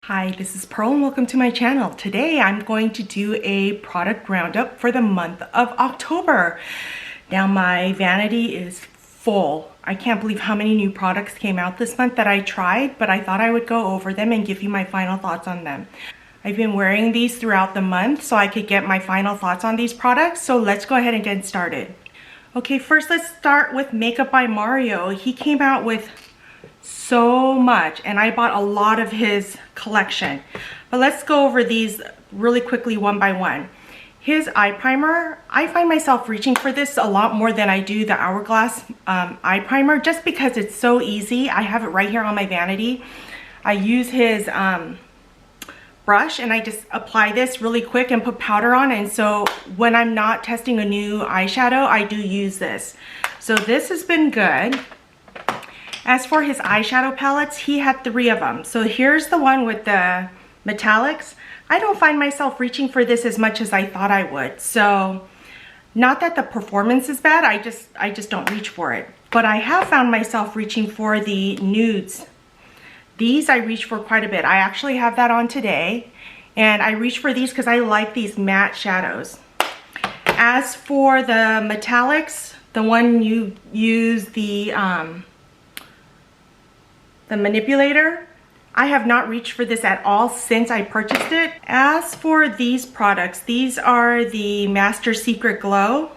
Hi, this is Pearl and welcome to my channel. Today I'm going to do a product roundup for the month of October. Now my vanity is full. I can't believe how many new products came out this month that I tried, but I thought I would go over them and give you my final thoughts on them. I've been wearing these throughout the month so I could get my final thoughts on these products, so let's go ahead and get started. Okay, first let's start with Makeup by Mario. He came out with so much and I bought a lot of his collection, but let's go over these really quickly one by one. His eye primer, I find myself reaching for this a lot more than I do the Hourglass eye primer, just because it's so easy. I have it right here on my vanity. I use his brush and I just apply this really quick and put powder on, and so when I'm not testing a new eyeshadow, I do use this. So this has been good. As for his eyeshadow palettes, he had 3 of them. So here's the one with the metallics. I don't find myself reaching for this as much as I thought I would. So not that the performance is bad, I just don't reach for it. But I have found myself reaching for the nudes. These I reach for quite a bit. I actually have that on today, and I reach for these because I like these matte shadows. As for the metallics, the one you use the manipulator, I have not reached for this at all since I purchased it. As for these products, these are the Master Secret Glow.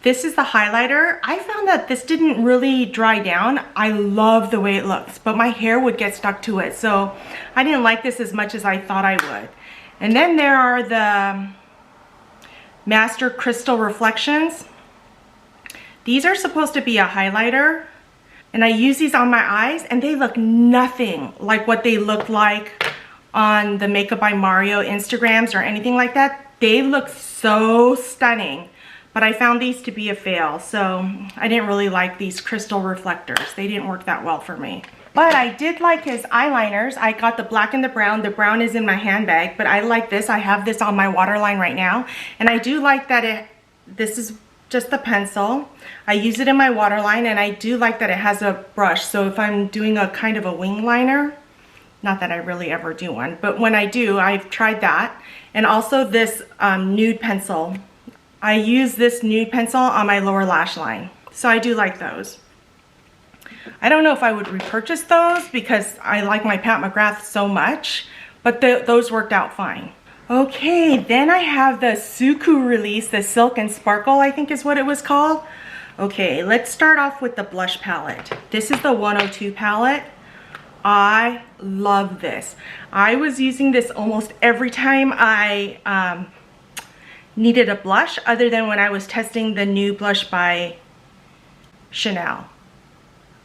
This is the highlighter. I found that this didn't really dry down. I love the way it looks, but my hair would get stuck to it, so I didn't like this as much as I thought I would. And then there are the Master Crystal Reflections. These are supposed to be a highlighter, and I use these on my eyes and they look nothing like what they look like on the Makeup by Mario Instagrams or anything like that. They look so stunning, but I found these to be a fail. So I didn't really like these crystal reflectors. They didn't work that well for me. But I did like his eyeliners. I got the black and the brown. The brown is in my handbag, but I like this. I have this on my waterline right now. And I do like that this is just the pencil. I use it in my waterline, and I do like that it has a brush. So if I'm doing a kind of a wing liner, not that I really ever do one, but when I do, I've tried that. And also this nude pencil. I use this nude pencil on my lower lash line. So I do like those. I don't know if I would repurchase those because I like my Pat McGrath so much, but those worked out fine. Okay, then I have the Suku release, the Silk and Sparkle, I think is what it was called. Okay, let's start off with the blush palette. This is the 102 palette. I love this. I was using this almost every time I needed a blush, other than when I was testing the new blush by Chanel.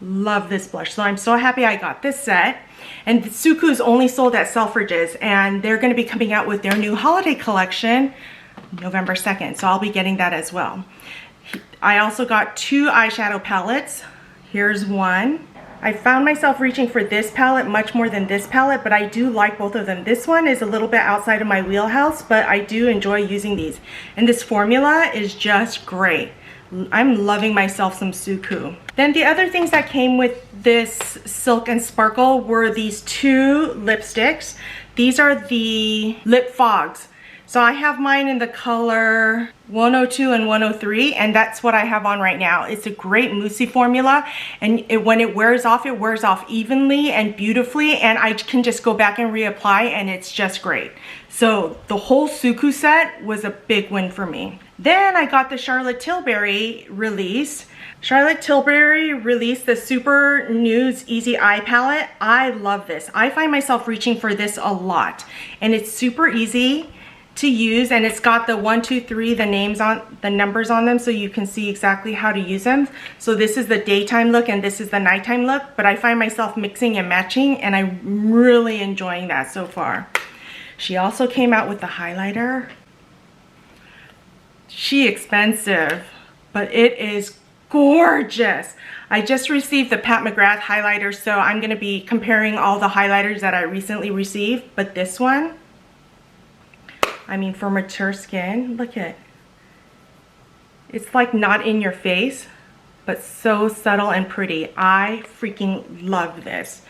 Love this blush, so I'm so happy I got this set. And Suku is only sold at Selfridges, and they're going to be coming out with their new holiday collection November 2nd, so I'll be getting that as well. I also got 2 eyeshadow palettes. Here's one. I found myself reaching for this palette much more than this palette, but I do like both of them. This one is a little bit outside of my wheelhouse, but I do enjoy using these. And this formula is just great. I'm loving myself some Suku. Then the other things that came with this Silk and Sparkle were these 2 lipsticks. These are the Lip Fogs. So I have mine in the color 102 and 103, and that's what I have on right now. It's a great moussey formula, and when it wears off evenly and beautifully, and I can just go back and reapply, and it's just great. So the whole Suku set was a big win for me. Then I got the Charlotte Tilbury release. Charlotte Tilbury released the Super Nudes Easy Eye Palette. I love this. I find myself reaching for this a lot, and it's super easy to use, and it's got the 1, 2, 3, the numbers on them, so you can see exactly how to use them. So this is the daytime look and this is the nighttime look, but I find myself mixing and matching, and I'm really enjoying that so far. She also came out with the highlighter. She's expensive, but it is gorgeous. I just received the Pat McGrath highlighter, so I'm going to be comparing all the highlighters that I recently received, but this one, I mean, for mature skin, look at it. It's like not in your face, but so subtle and pretty. I freaking love this.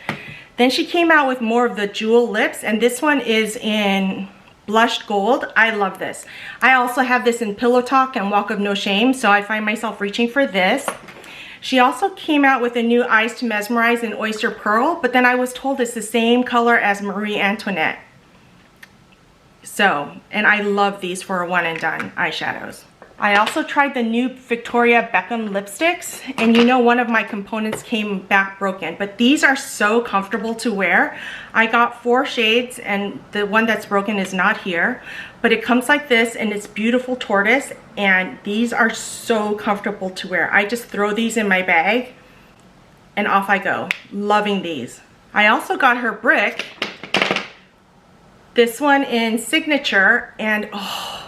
Then she came out with more of the jewel lips, and this one is in blushed gold. I love this. I also have this in Pillow Talk and Walk of No Shame, so I find myself reaching for this. She also came out with a new Eyes to Mesmerize in Oyster Pearl, but then I was told it's the same color as Marie Antoinette. So, and I love these for one and done eyeshadows. I also tried the new Victoria Beckham lipsticks, and you know one of my components came back broken, but these are so comfortable to wear. I got 4 shades, and the one that's broken is not here, but it comes like this, and it's beautiful tortoise, and these are so comfortable to wear. I just throw these in my bag, and off I go. Loving these. I also got her brick, this one in Signature, and oh,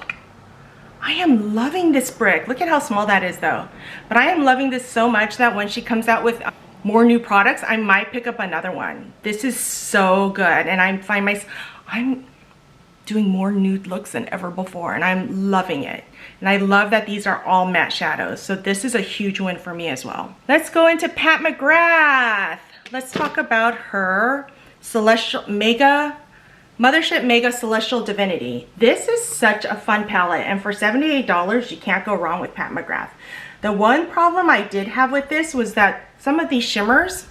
I am loving this brick. Look at how small that is though. But I am loving this so much that when she comes out with more new products, I might pick up another one. This is so good, and I'm doing more nude looks than ever before, and I'm loving it. And I love that these are all matte shadows. So this is a huge win for me as well. Let's go into Pat McGrath. Let's talk about her Mothership Mega Celestial Divinity. This is such a fun palette, and for $78, you can't go wrong with Pat McGrath. The one problem I did have with this was that some of these shimmers,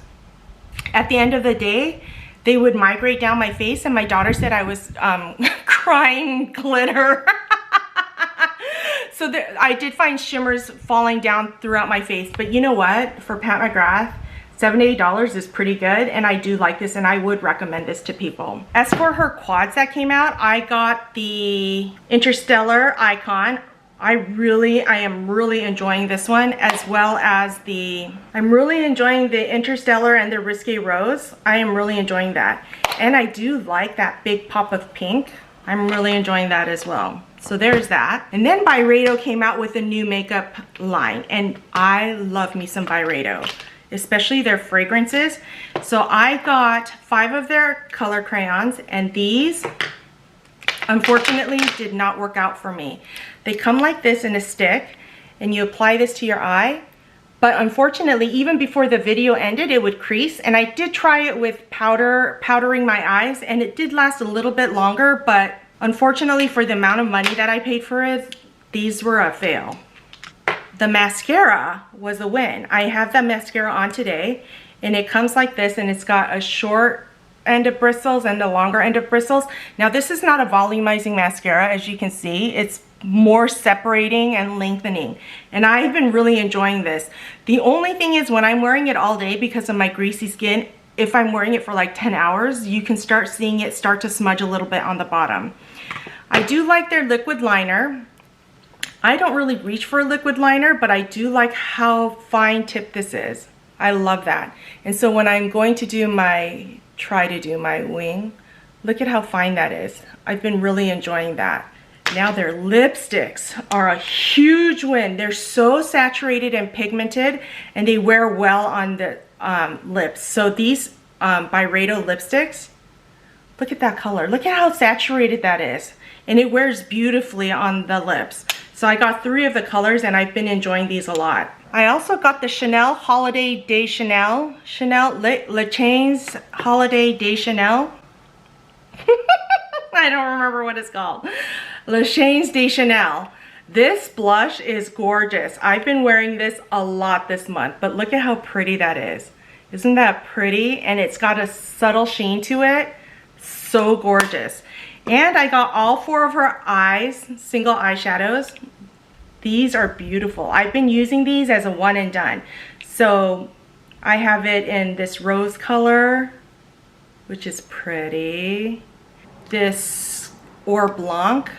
at the end of the day, they would migrate down my face, and my daughter said I was crying glitter. So I did find shimmers falling down throughout my face, but you know what? For Pat McGrath, $78 is pretty good, and I do like this, and I would recommend this to people. As for her quads that came out, I got the Interstellar Icon. I am really enjoying this one, as well as I'm really enjoying the Interstellar and the Risque Rose. I am really enjoying that. And I do like that big pop of pink. I'm really enjoying that as well. So there's that. And then Byredo came out with a new makeup line, and I love me some Byredo, especially their fragrances. So I got 5 of their color crayons, and these unfortunately did not work out for me. They come like this in a stick, and you apply this to your eye, but unfortunately even before the video ended it would crease, and I did try it with powdering my eyes, and it did last a little bit longer, but unfortunately for the amount of money that I paid for it, these were a fail. The mascara was a win. I have the mascara on today, and it comes like this, and it's got a short end of bristles and a longer end of bristles. Now this is not a volumizing mascara, as you can see. It's more separating and lengthening, and I've been really enjoying this. The only thing is, when I'm wearing it all day because of my greasy skin, if I'm wearing it for like 10 hours, you can start seeing it start to smudge a little bit on the bottom. I do like their liquid liner. I don't really reach for a liquid liner, but I do like how fine tip this is. I love that. And so when I'm going to try to do my wing, look at how fine that is. I've been really enjoying that. Now their lipsticks are a huge win. They're so saturated and pigmented, and they wear well on the lips. So these Byredo lipsticks, look at that color. Look at how saturated that is. And it wears beautifully on the lips. So I got 3 of the colors, and I've been enjoying these a lot. I also got the Chanel Holiday de Chanel, Le Chains Holiday de Chanel. I don't remember what it's called. Le Chains de Chanel. This blush is gorgeous. I've been wearing this a lot this month, but look at how pretty that is. Isn't that pretty? And it's got a subtle sheen to it. So gorgeous. And I got all 4 of her eyes, single eyeshadows. These are beautiful. I've been using these as a one and done. So I have it in this rose color, which is pretty. This Or Blanc.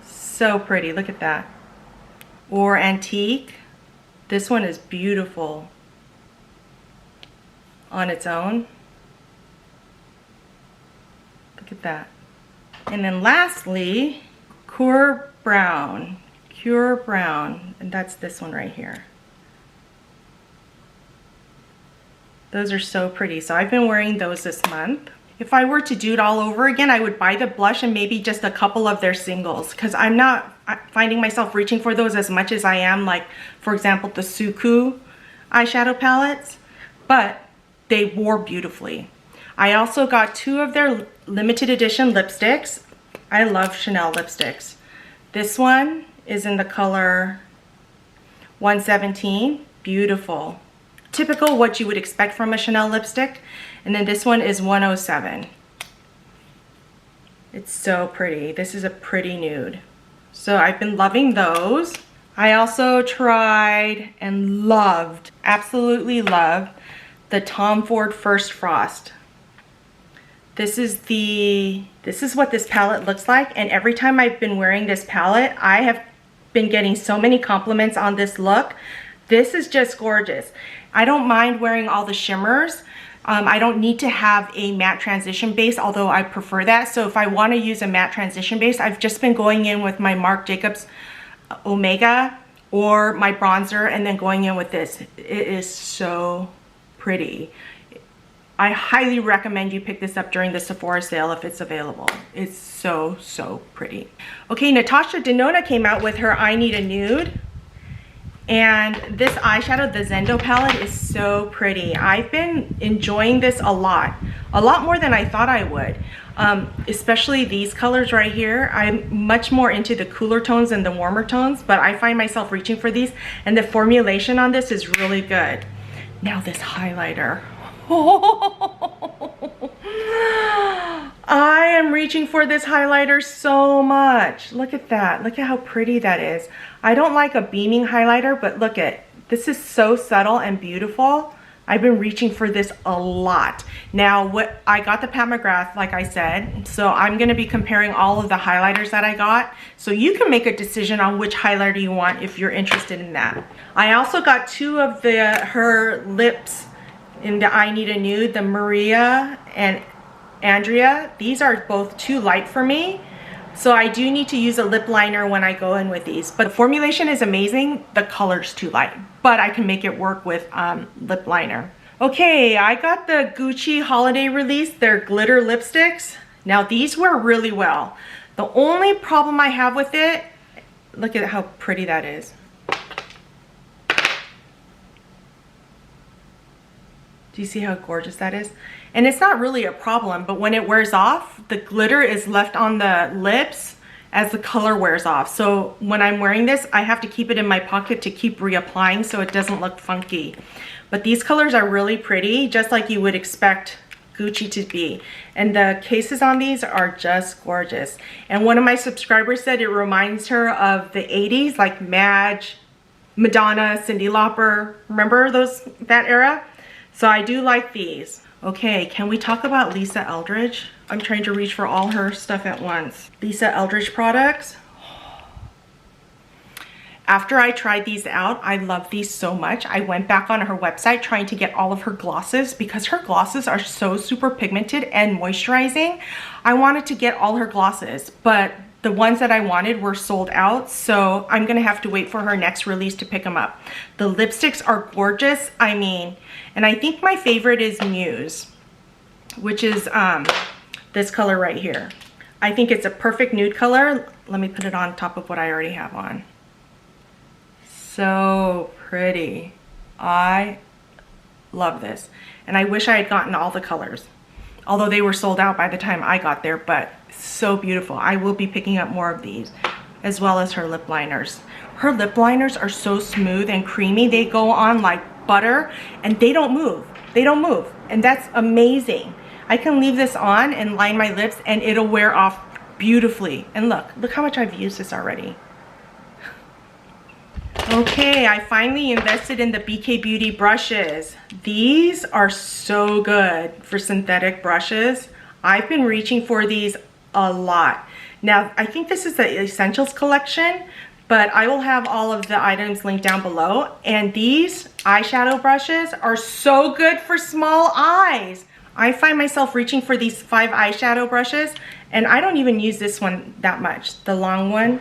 So pretty, look at that. Or Antique. This one is beautiful on its own. Look at that. And then lastly, Pure Brown, and that's this one right here. Those are so pretty. So I've been wearing those this month. If I were to do it all over again, I would buy the blush and maybe just a couple of their singles, because I'm not finding myself reaching for those as much as I am, like, for example, the Suku eyeshadow palettes, but they wore beautifully. I also got 2 of their limited edition lipsticks. I love Chanel lipsticks. This one is in the color 117, beautiful. Typical what you would expect from a Chanel lipstick. And then this one is 107. It's so pretty. This is a pretty nude. So I've been loving those. I also tried and loved, absolutely loved, the Tom Ford First Frost. This is what this palette looks like, and every time I've been wearing this palette, I have been getting so many compliments on this look. This is just gorgeous. I don't mind wearing all the shimmers. I don't need to have a matte transition base, although I prefer that. So if I want to use a matte transition base, I've just been going in with my Marc Jacobs Omega or my bronzer and then going in with this. It is so pretty. I highly recommend you pick this up during the Sephora sale if it's available. It's so, so pretty. Okay, Natasha Denona came out with her I Need a Nude. And this eyeshadow, the Zendo palette, is so pretty. I've been enjoying this a lot more than I thought I would. Especially these colors right here. I'm much more into the cooler tones than the warmer tones, but I find myself reaching for these, and the formulation on this is really good. Now this highlighter. I am reaching for this highlighter so much. Look at that. Look at how pretty that is. I don't like a beaming highlighter, but look at this is so subtle and beautiful. I've been reaching for this a lot. Now, what I got the Pat McGrath, like I said, so I'm going to be comparing all of the highlighters that I got, so you can make a decision on which highlighter you want if you're interested in that. I also got 2 of her lips in the I Need a Nude, the Maria and Andrea. These are both too light for me, so I do need to use a lip liner when I go in with these. But the formulation is amazing, the color's too light, but I can make it work with lip liner. Okay, I got the Gucci holiday release, their glitter lipsticks. Now these wear really well. The only problem I have with it, look at how pretty that is. Do you see how gorgeous that is? And it's not really a problem, but when it wears off, the glitter is left on the lips as the color wears off. So when I'm wearing this, I have to keep it in my pocket to keep reapplying so it doesn't look funky. But these colors are really pretty, just like you would expect Gucci to be. And the cases on these are just gorgeous. And one of my subscribers said it reminds her of the 80s, like Madge, Madonna, Cyndi Lauper. Remember that era? So I do like these. Okay, can we talk about Lisa Eldridge? I'm trying to reach for all her stuff at once. Lisa Eldridge products. After I tried these out, I love these so much. I went back on her website trying to get all of her glosses because her glosses are so super pigmented and moisturizing. I wanted to get all her glosses, but the ones that I wanted were sold out, so I'm gonna have to wait for her next release to pick them up. The lipsticks are gorgeous, I mean, and I think my favorite is Muse, which is this color right here. I think it's a perfect nude color. Let me put it on top of what I already have on. So pretty. I love this. And I wish I had gotten all the colors, although they were sold out by the time I got there, but so beautiful. I will be picking up more of these, as well as her lip liners. Her lip liners are so smooth and creamy. They go on like butter and they don't move. They don't move. And that's amazing. I can leave this on and line my lips and it'll wear off beautifully. And look how much I've used this already. Okay, I finally invested in the BK Beauty brushes. These are so good for synthetic brushes. I've been reaching for these a lot. Now, I think this is the Essentials collection, but I will have all of the items linked down below. And these eyeshadow brushes are so good for small eyes. I find myself reaching for these 5 eyeshadow brushes, and I don't even use this one that much, the long one.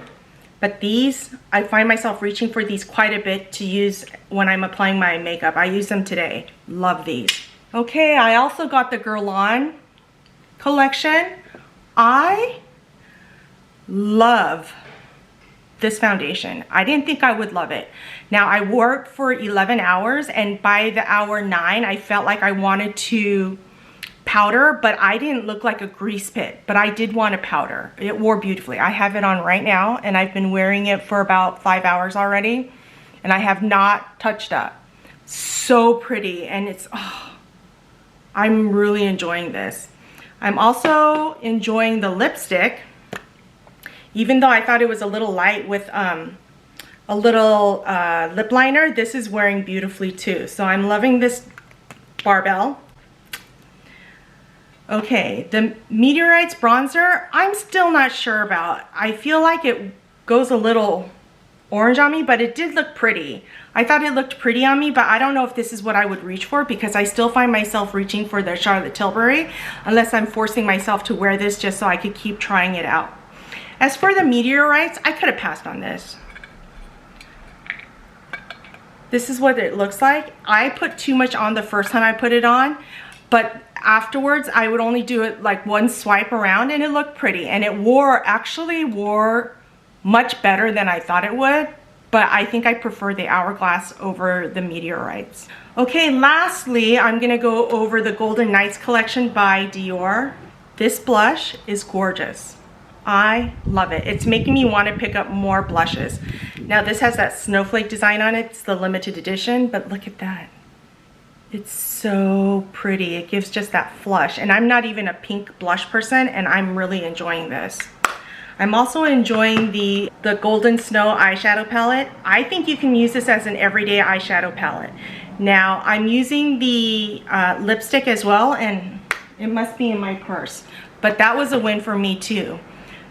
But these, I find myself reaching for these quite a bit to use when I'm applying my makeup. I use them today. Love these. Okay, I also got the Guerlain collection. I love this foundation. I didn't think I would love it. Now I wore it for 11 hours and by the hour 9, I felt like I wanted to powder, but I didn't look like a grease pit, but I did want to powder. It wore beautifully. I have it on right now and I've been wearing it for about 5 hours already and I have not touched up. So pretty, and it's, oh, I'm really enjoying this. I'm also enjoying the lipstick, even though I thought it was a little light with a little lip liner. This is wearing beautifully too. So I'm loving this barbell. Okay, the Meteorites bronzer, I'm still not sure about. I feel like it goes a little orange on me, but it did look pretty. I thought it looked pretty on me, but I don't know if this is what I would reach for because I still find myself reaching for the Charlotte Tilbury unless I'm forcing myself to wear this just so I could keep trying it out. As for the Meteorites, I could have passed on this. This is what it looks like. I put too much on the first time I put it on, but afterwards I would only do it like one swipe around and it looked pretty, and it actually wore much better than I thought it would, but I think I prefer the Hourglass over the Meteorites. Okay, lastly, I'm gonna go over the Golden Nights collection by Dior. This blush is gorgeous. I love it. It's making me want to pick up more blushes. Now this has that snowflake design on it. It's the limited edition, but look at that. It's so pretty. It gives just that flush, and I'm not even a pink blush person, and I'm really enjoying this. I'm also enjoying the Golden Snow eyeshadow palette. I think you can use this as an everyday eyeshadow palette. Now, I'm using the lipstick as well, and it must be in my purse. But that was a win for me too.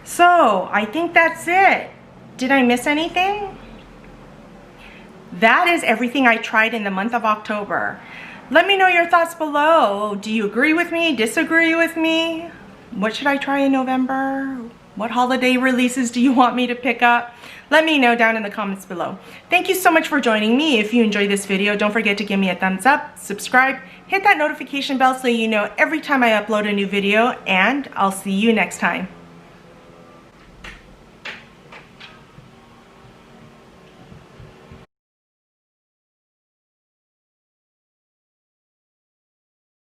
So, I think that's it. Did I miss anything? That is everything I tried in the month of October. Let me know your thoughts below. Do you agree with me? Disagree with me? What should I try in November? What holiday releases do you want me to pick up? Let me know down in the comments below. Thank you so much for joining me. If you enjoyed this video, don't forget to give me a thumbs up, subscribe, hit that notification bell so you know every time I upload a new video, and I'll see you next time.